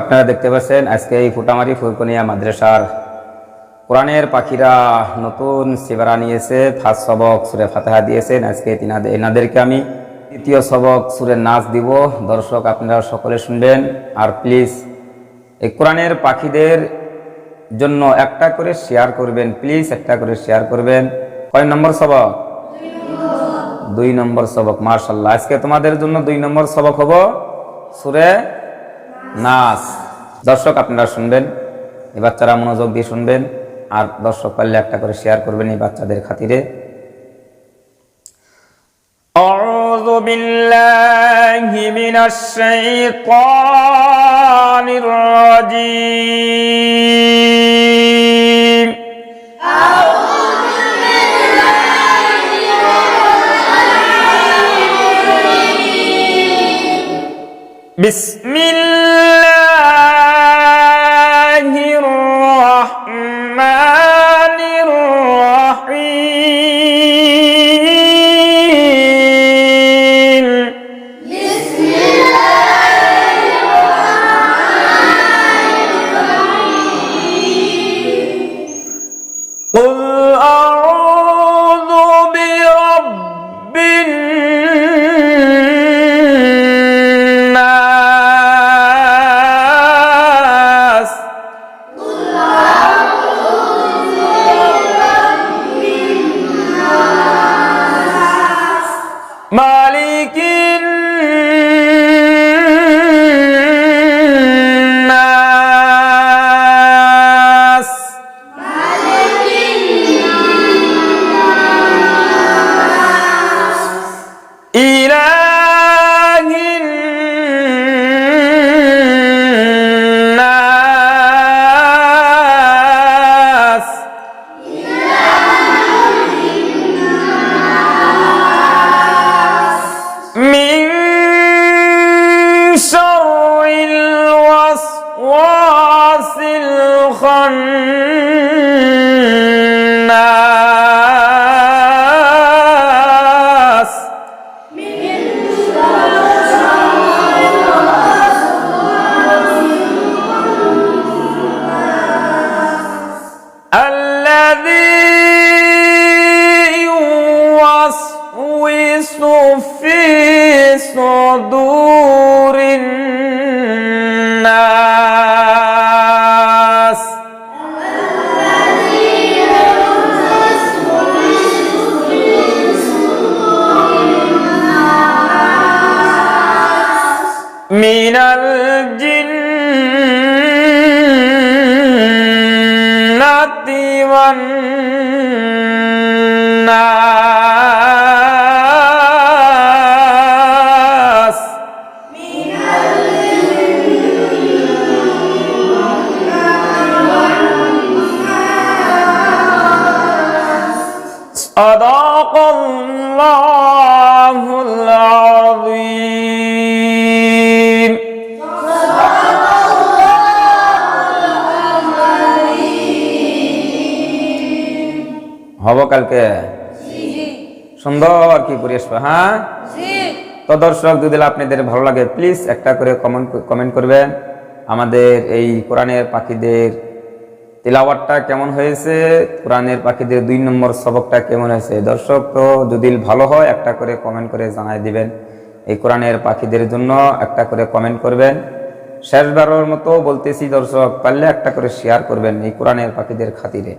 আপনারা দেখতে পাচ্ছেন আজকে এই ফুটামারি ফুরকনিয়া মাদ্রাসার কোরআনের পাখিরা নতুন সিবারা নিয়েছে। ফার্স্ট সবক সূরা ফাতিহা দিয়েছেন। আজকে এনাদেরকে আমি তৃতীয় সবক সূরা নাস দিব। দর্শক আপনারা সকলে শুনবেন, আর প্লিজ এই কোরআনের পাখিদের জন্য একটা করে শেয়ার করবেন, প্লিজ একটা করে শেয়ার করবেন। কয় নম্বর সবক? 2 নম্বর সবক। মাশাআল্লাহ, আজকে তোমাদের জন্য 2 নম্বর সবক হবো সূরা নাস। দর্শক আপনারা শুনবেন, এই বাচ্চারা মনোযোগ দিয়ে শুনবেন, আর দর্শক পারলে একটা করে শেয়ার করবেন এই বাচ্চাদের খাতিরে। আউযু বিল্লাহি মিনাশ শাইতানির রাজীম। বিসমিল্লাহির রহমানির রহিম। কুল আউযু বিরাব্বিন মালিকিন নাস ইলাহিন নাস মিন শাররিল ওয়াসওয়াসিল খান্নাস الذي يوسوس في صدور الناس من الجنة والناس صدق الله العظيم। হব কালকে সুন্দর কি পরিবেশ? হ্যাঁ, তো দর্শক যদি আপনাদের ভালো লাগে প্লিজ একটা করে কমেন্ট করবেন। আমাদের এই কোরআনের পাখিদের তিলাওয়াতটা কেমন হয়েছে, কোরআনের পাখিদের 2 নম্বর সবকটা কেমন হয়েছে? দর্শক তো যদি ভালো হয় একটা করে কমেন্ট করে জানাই দিবেন। এই কোরআনের পাখিদের জন্য একটা করে কমেন্ট করবেন। শেষবারের মতো বলতেছি দর্শক, পারলে একটা করে শেয়ার করবেন এই কোরআনের পাখিদের খাতিরে।